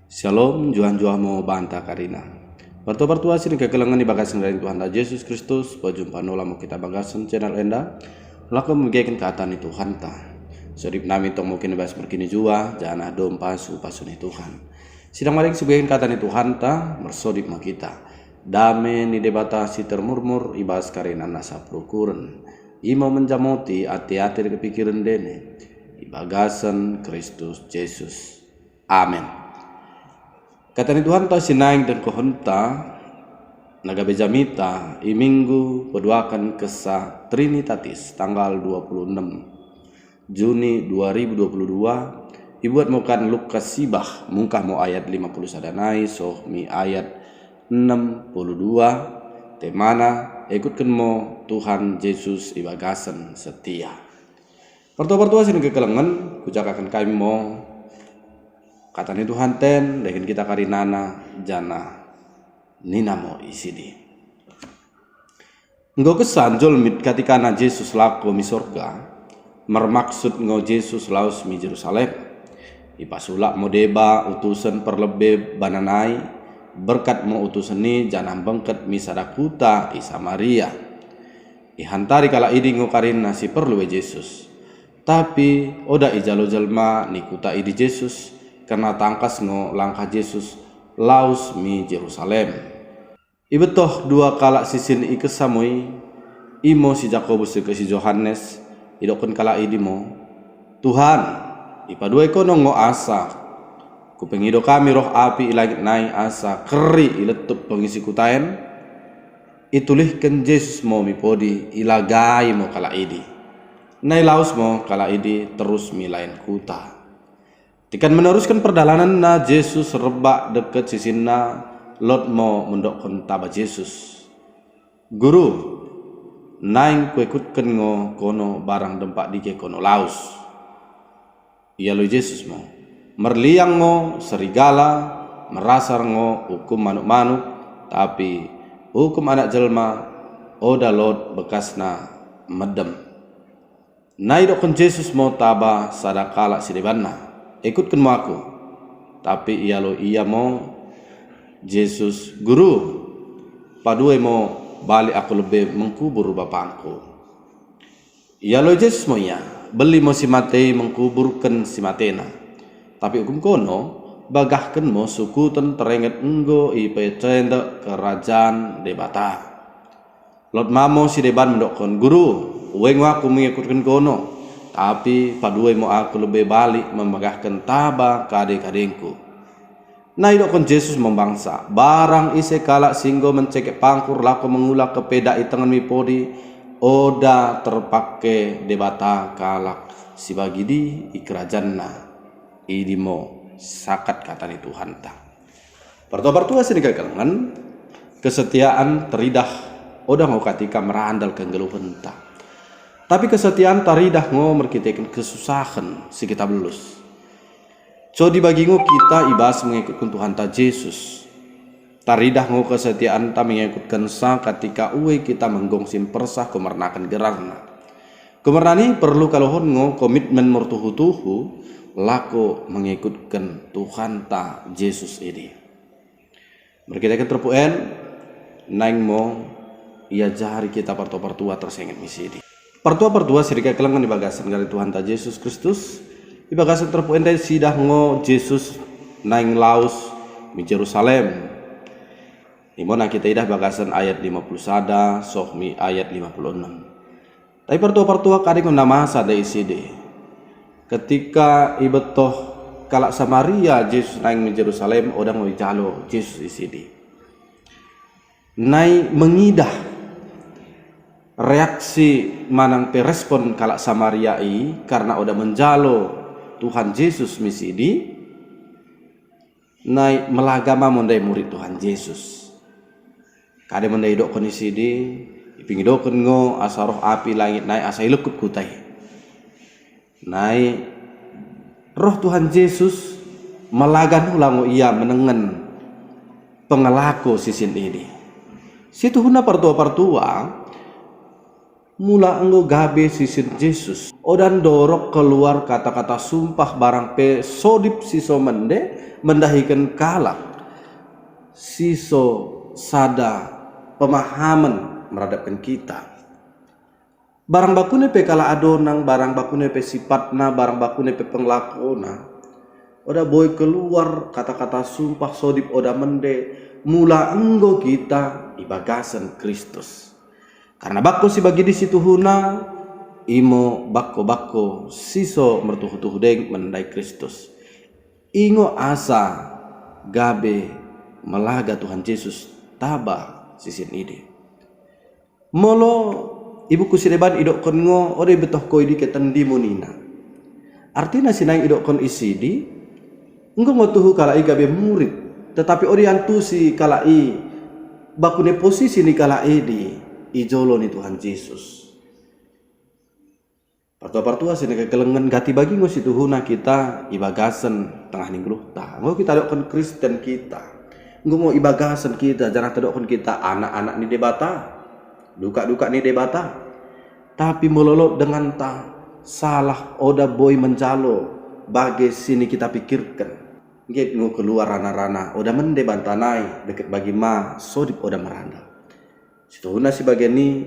Shalom, juan mo banta karina. Pertua sini kekelangan di bagasan dari Tuhan Yesus Kristus. Berjumpa nola mo kita bagasan channel enda. Laku membiarkan kata ni Tuhan ta. Sodip nami tong mungkin bahas berkini jua. Jangan dom pasu ni Tuhan. Sidang maring sebagian kata ni Tuhan ta. Mersodip ma kita. Dame ni debatasi termurmur ibas karina nasa prokuren. Imo menjamoti hati-hati di kepikiran dene. Ibagasan Kristus Yesus. Amin. Kata ni Tuhan ta sinaing dan kohonta nagabejamita minggu peduakan kesah Trinitatis tanggal 26 Juni 2022 ibuat mokan Lukas sibah mungkah mo ayat 50 sadanai sohmi ayat 62 temana ikutkan mo Tuhan Yesus ibagasan setia. Pertua sini kekelengan kucakakan kami mo kata ni Tuhan ten lekin kita karinana jana ninamo isidi. Ngo kesan jolmit ketika na Yesus lako mi sorga mermaksud ngo Yesus laus mi Jerusalem. Ipasulak mo deba utusan perlebe bananai berkat mo utusan ni janam bengket mi sadakuta i Samaria. Ihantari kala idi ngo karina si perlu Yesus. Tapi oda ijalo jelma nikuta idi Yesus. Karena tangkas ngo langkah Yesus laus mi Jerusalem. Ibetoh dua kala sisin ikesamui imo si Jakobus ke si Yohanes idokon kala idimo Tuhan ipadua kono ngo asa kupengido kami roh api ilangit nai asa keri iletup pengisi kutaen itulihkan Yesus mo mi podi ilagai mo kala idi nai laus mo kala idi terus mi lain kuta. Tikan meneruskan perjalanan na Yesus rebak deket sisinna lot mo mendokon taba Yesus. Guru, naing ku ikutkan ngo kono barang dempak dike kono laus. Iya lo Yesus mo. Merliang ngo serigala, merasar ngo hukum manuk-manuk, tapi hukum anak jelma oda lot bekasna medem. Nai dokon Yesus mo taba sadakala sidebanna. Ikutkan mo aku, tapi iya mo Yesus guru padue mo balik aku lebih mengkubur bapakku. Iya lo Yesus mo iya beli mo si Matei mengkuburkan si Matena, tapi hukum kono bagahkan mo sukutan terenget enggo ipecenda kerajaan debata. Lot mamo si deban mendokon guru ueng aku mengikutkan kono. Tapi padue mo aku lebih balik memegahkan taba kade-kadengku. Nah idokon Yesus membangsa barang ise kalak singgo mencekek pangkur laku mengulak kepeda itengan mi podi oda terpakai debata kalak si bagi di ikrajanna idimo sakat kata ni Tuhan ta. Pertua sini kekelengan kesetiaan teridah oda mau katika merandalkan geluhan ta. Tapi kesetiaan taridah ngo merkitekan kesusahan si kita belus. So dibagi ngo kita ibas mengikutkan Tuhan ta Yesus. Taridah ngo kesetiaan ta mengikutkan sa ketika uwe kita menggongsin persah kemernakan gerarna. Kemernani perlu kalohon ngo komitmen mertuhu-tuhu lako mengikutkan Tuhan ta Yesus ini. Merkitekan terpuen naing mo ia jahari kita pertua tersengat misi ini. Pertua sirika kelengan di bagasan dari Tuhan ta Yesus Kristus. Di bagasan terpuen dari sidah ngo Yesus naing laus mi Jerusalem. Imona kita idah bagasan ayat 50 sada sohmi ayat 56. Tapi pertua kadang nama sada iside. Ketika ibetoh kalak Samaria Yesus naing mi Jerusalem odang mo jalo Yesus iside. Naik mengidah reaksi manang perespon kalak Samaria karena udah menjalo Tuhan Yesus misi di naik melagama mondai murid Tuhan Yesus kade mondai dok kondisi di ipingi dokon ngo asa roh api langit naik asa ilekut kutai naik roh Tuhan Yesus melagan ulango ia menengen pengelako sisin ini situ huna pertua mula enggo gabe sisin Yesus odan dorok keluar kata-kata sumpah barang pe sodip siso mendahikan kalak siso sada pemahaman meradapkan kita. Barang bakune pe kala adonang, barang bakune pe sifatna, barang bakune pe penglakona. Oda boy keluar kata-kata sumpah sodip oda mula enggo kita ibagasan Kristus. Karena bako si bagi di situ huna imo bako siso mertuhu-tuhu deng mendai Kristus. Ingo asa gabe melaga Tuhan Yesus taba sisin ide. Molo ibu kusireban idok kon ngo ode betoh koi di ketendi monina. Artinya sinai idok kon isidi engko ngotuhu kalai gabe murid, tetapi ode antusi kalai bakune posisi ni kalai di ijolo ni Tuhan Yesus. Partua sini kegelengan gati bagi ngo situ huna kita ibagasan tengah ningluh ta. Ngo kita dokon Kristen kita. Ngo mau ibagasan kita jangan tedokon kita anak-anak ni debata. Duka-duka ni debata. Tapi melolot dengan ta salah oda boy mencalo bagi sini kita pikirkan. Nggih ngo keluar rana-rana oda mende bantanai deket bagi ma sodip oda meranda. Situ huna si bagian ni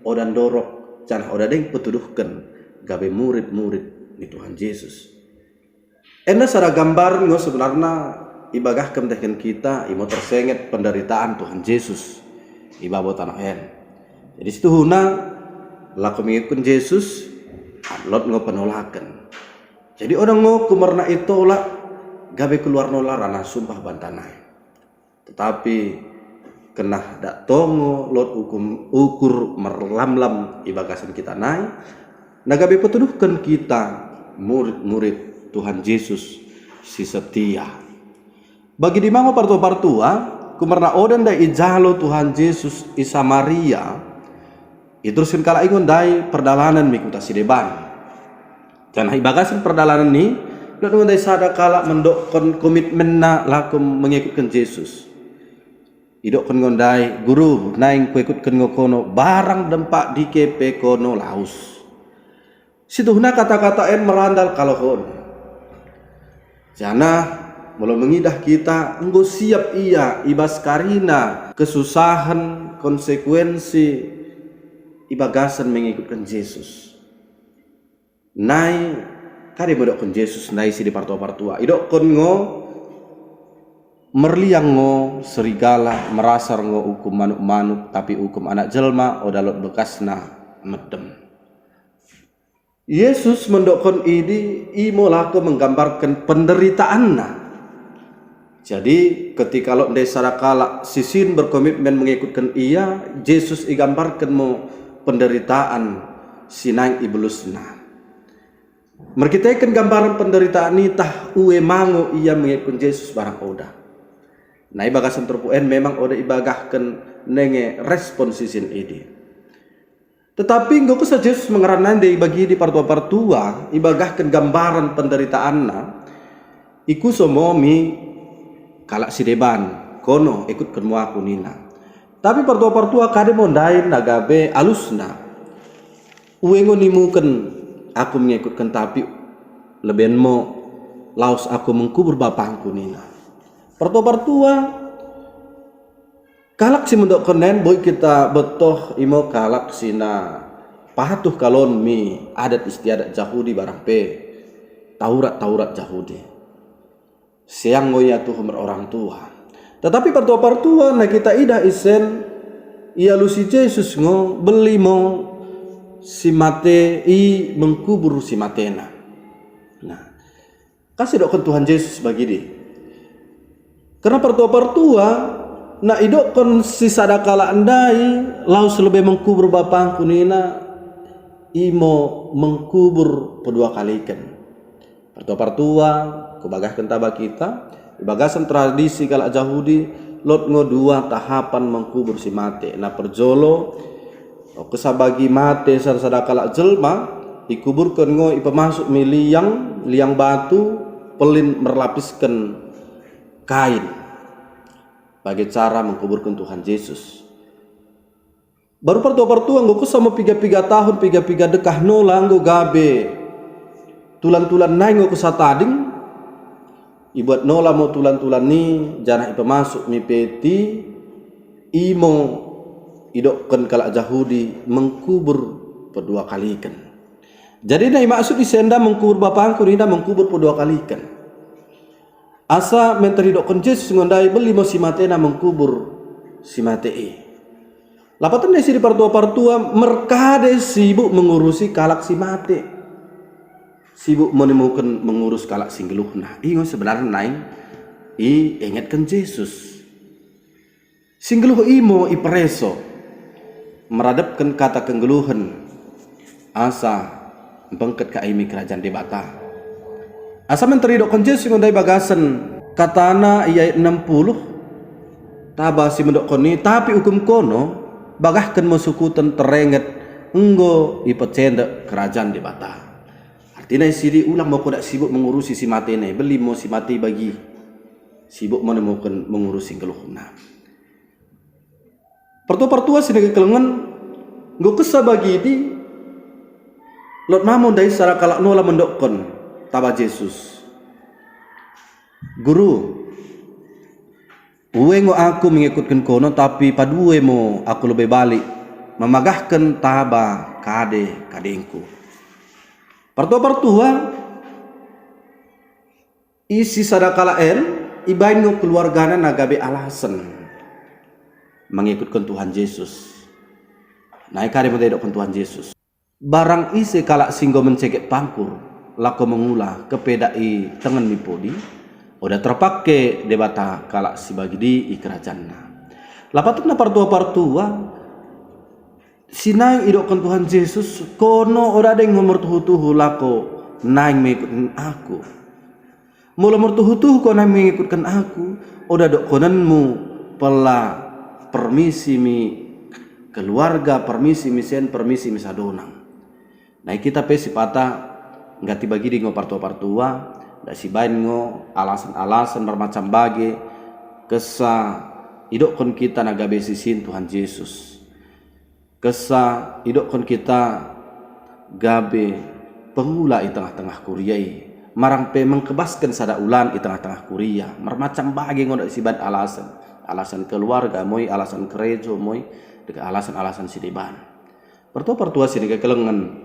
oda dorok jangan oda deng petuduhkan gabe murid-murid ni Tuhan Yesus. Enda sara gambar ngo sebenarnya ibagah kemdehen kita imo tersenget penderitaan Tuhan Yesus ibabo tanah en. Jadi situ huna laku mengikut Yesus lot ngo penolakan. Jadi orang ngo kumarna itu lah gabe keluar nola rana sumpah bantanai. Tetapi kena dak tongo lot ukur merlamlam ibagasan kita naik. Nagabe petuduhkan kita murid-murid Tuhan Yesus si setia. Bagi di mango partua kumarna odan dai ijalo Tuhan Yesus i Samaria iteruskan kala ingon dai perdalanan mikuta sideban. Jangan ibagasan perdalanan ni dan dai sada kala mendokon komitmen na lakum mengikutkan Yesus. Idokkan ngondai guru naing kuikutkan ngokono barang dempak dikepe kono laus. Situ huna kata-kata en merandal kalahon. Jana mulai mengidah kita enggo siap iya ibas karina kesusahan konsekuensi ibagasan mengikutkan Yesus. Nai kari medokkan Yesus nai si di partua idokkan ngo merliang ngo serigala merasar ngo hukum manuk-manuk tapi hukum anak jelma odalot bekasna medem. Yesus mendokon ini imo lako menggambarkan penderitaanna. Jadi ketika lo desa kala sisin berkomitmen mengikutkan ia, Yesus igambarkan mo penderitaan sinang iblusna. Merkitakan gambaran penderitaan ini tah uwe mango ia mengikutkan Yesus barang oda. Nah ibagasan terpuen memang oda ibagahkan nenge respon sisin ini. Tetapi engkau kesah Yesus mengeranai bagi di partua ibagahkan gambaran penderitaanna iku somomi kalak sideban kono ikut kenmu aku nina. Tapi partua kade mondain nagabe alusna uengo nimuken aku mengikutkan tapi lebenmo laos aku mengkubur bapangku nina. Partua kalak si mendok konen boy kita betoh imo kalak sina patuh kalon mi adat istiadat Yahudi barang pe Taurat Yahudi siang ngoya tuh orang tua. Tetapi partua na kita ida isen ia lusi Yesus ngo beli mo si mate i mengkubur si matena. Nah kasih dokon Tuhan Yesus bagi di karena partua na idok kon si sadakala andai laus lebih mengkubur bapangku nina imo mengkubur kedua kali ikan. Partua kubagahkan taba kita ibagasan tradisi kala Yahudi lot ngo dua tahapan mengkubur si mate. Na perjolo kesabagi mate sadakala jelma ikuburkan ngo ipemasuk mi liang batu pelin merlapiskan kain bagi cara mengkuburkan Tuhan Yesus. Baru partua nggo sama piga tahun piga dekah nola nggo gabe tulan nai nggo kusatading ibuat nola mo tulan ni janah ipa masuk mi peti imo idokkan kalak Yahudi mengkubur pedua kalikan. Jadi nai maksud isenda mengkubur bapangku nida mengkubur pedua kalikan. Asa menteri dokon Yesus ngondai beli mo si matena mengkubur si matei. Lapatan desi di partua merkade sibuk mengurusi kalak si mate. Sibuk menemukan mengurus kalak singgeluhna. Ingo sebenarnya naing ingatkan Yesus. Singgeluh imo ipreso meradapkan kata kenggeluhan asa bengket ka imi kerajaan debata. Asa menteri dokon Yesus ngondai bagasan katana iya 60 taba si mendokon ni tapi hukum kono bagahkan musukutan terenget enggo ipecenda kerajaan di bata. Artinya sidi ulang mau kodak sibuk mengurusi si mati ne beli mau si mati bagi sibuk menemukan mengurusi keluhna. Pertua sini kekelengan nggo kesa bagi di lot mamon dari sara kalak nola mendokon taba Yesus. Guru, uwe ngo aku mengikutkan kono tapi paduwe mo aku lebih balik memagahkan taba kadengku. Pertua isi sadakala ibain ngo keluargana nagabe alasan mengikutkan Tuhan Yesus. Naik kare mendedokkan Tuhan Yesus. Barang isi kalak singgo mencekek pangkur lako mengulah kepedai tengen mipodi. Udah terpakai debata kalak si bagi di kerajaanna. Lapatna partua sinai idokkan Tuhan Yesus kono ora ada yang ngomor tuhu lako naing mengikutkan aku. Mula mertuhu kau naing mengikutkan aku. Udah dokkonanmu pela permisi mi keluarga, permisi mi sen, permisi mi sadonang. Nah kita pesi patah nggak tiba gini ngo partua dak si bain ngo alasan bermacam bagi kesa idokkan kita nagabe sisin Tuhan Yesus. Kesa idokkan kita gabe pengula di tengah-tengah kuriai marang pe mengkebaskan sada ulan di tengah-tengah kuria mermacam bagi ngo dak si bain alasan keluarga moi alasan gereja moi dekat alasan sidiban. Pertua sini kekelengan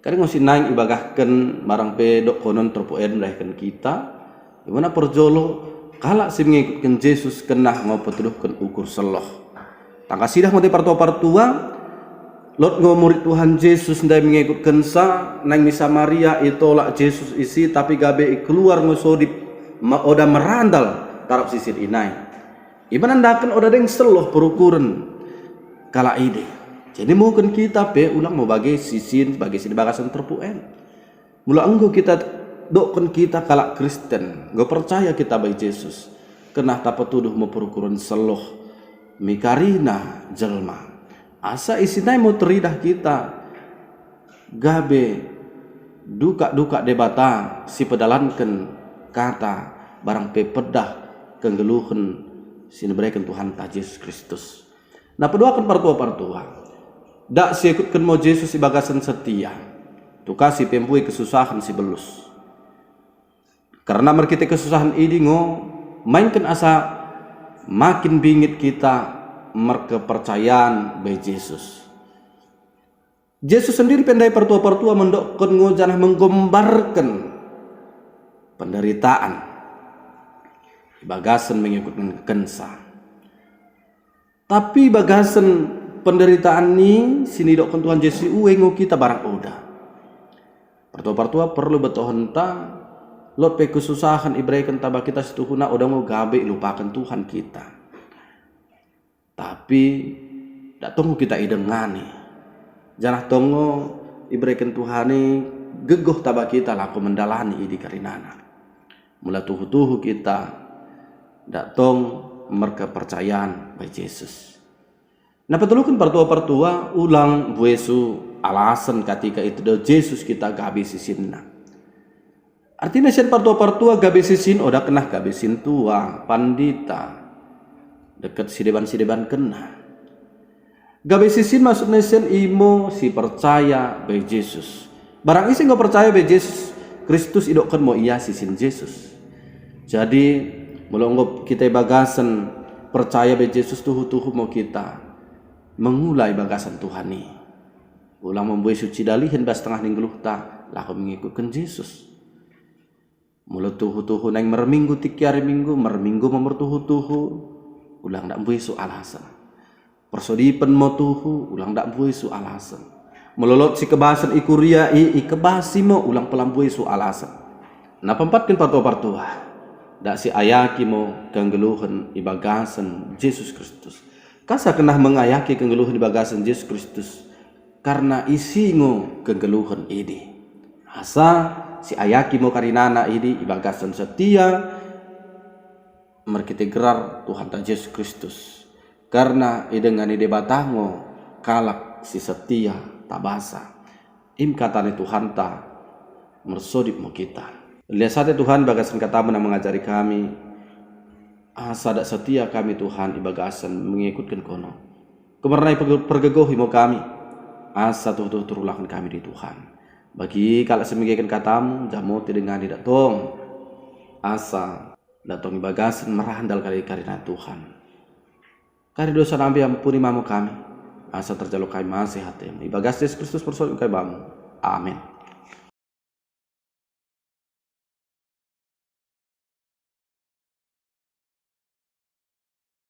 kadang ngosi naing ibagahkan barang pedok konon terpuen melahkan kita gimana perjolo kalak si mengikutkan Yesus kena ngopetuduhkan ukur seloh tangka sidah mati partua lot ngomurid Tuhan Yesus ndai mengikutkan sa nang misa Maria itolak Yesus isi tapi gabe keluar ngosodip oda merandal tarap sisir inai ibanan ndakan oda deng seloh perukuran kalak ide. Jadi mungkin kita ulang mau bagi sisin bagi sini bagasan terpuen. Mula enggo kita dokon kita kalak Kristen, go percaya kita bagi Yesus. Kena tak petuduh mau perukuran seloh mikarina jelma. Asa isinai mau teridah kita gabe duka debata si pedalankan kata barang pedah kenggeluhan sini berikan Tuhan ta Yesus Kristus. Nah pedoakan partua. Dak si ikutkan mau Yesus si bagasan setia. Tu kasih pempui kesusahan si belus. Karena merkita kesusahan ini ngo mainkan asa makin bingit kita merkepercayaan by Yesus. Yesus sendiri pendai partua mendokkan ngo janah menggambarkan penderitaan. Bagasan mengikutkan kensa. Tapi bagasan penderitaan ni sini dokon Tuhan Yesus uengo kita barang oda. Partua perlu betul henta lot pe kesusahan ibraikan tabak kita situhuna oda mau gabe lupakan Tuhan kita. Tapi dak tunggu kita idengani. Janah tunggu ibraikan Tuhani gegoh tabak kita laku mendalani idi karinana. Mula tuhu kita dak tong merkepercayaan by Yesus. Nah petulukan partua ulang buesu alasan ketika itu do Yesus kita gabi sisinna. Artinya sen partua gabi sisin oda kena gabi sin tua pandita dekat sideban kena. Gabe sisin masuk nesen imo si percaya be Yesus. Barang isi nggak percaya be Yesus Kristus idokkan mau iya sisin Yesus. Jadi melonggop kita bagasan percaya be Yesus tuhu mau kita mengulai bagasan Tuhan ni. Ulang membuat suci dalihin bas tengah ninggeluh ta laku mengikutkan Yesus. Mula tuhu nang merminggu tiki hari minggu merminggu tuhu ulang dak buat su alasan. Persodipen mo tuhu ulang dak buat su alasan. Melolot si kebasan ikuria i kebasi mo ulang pelambui su alasan. Nah pempatkan partua dak si ayaki mo kanggeluhan ibagasan Yesus Kristus. Kasa kenah mengayaki kanggeluhan ibagasan Yesus Kristus karena isi ngo kanggeluhan ini. Asa si ayaki mo karinana ini ibagasan setia merkite gerar Tuhan ta Yesus Kristus karena dengan ide batango kalak si setia tabasa im katane Tuhan ta mersodip mo kita lihat saja Tuhan bagasan katamu yang mengajari kami asa dak setia kami Tuhan ibagasan mengikutkan kono kemerna pergegohi mo kami asa tuh turulakan kami di Tuhan bagi kalau semenggikan katamu jamu dengan tidak tong asa datang bagasan merandal kali karina Tuhan kari dosa nabi ampuni mamu kami asa terjaluk kami masih hati ibagas Yesus Kristus persoalan kami bamu amin.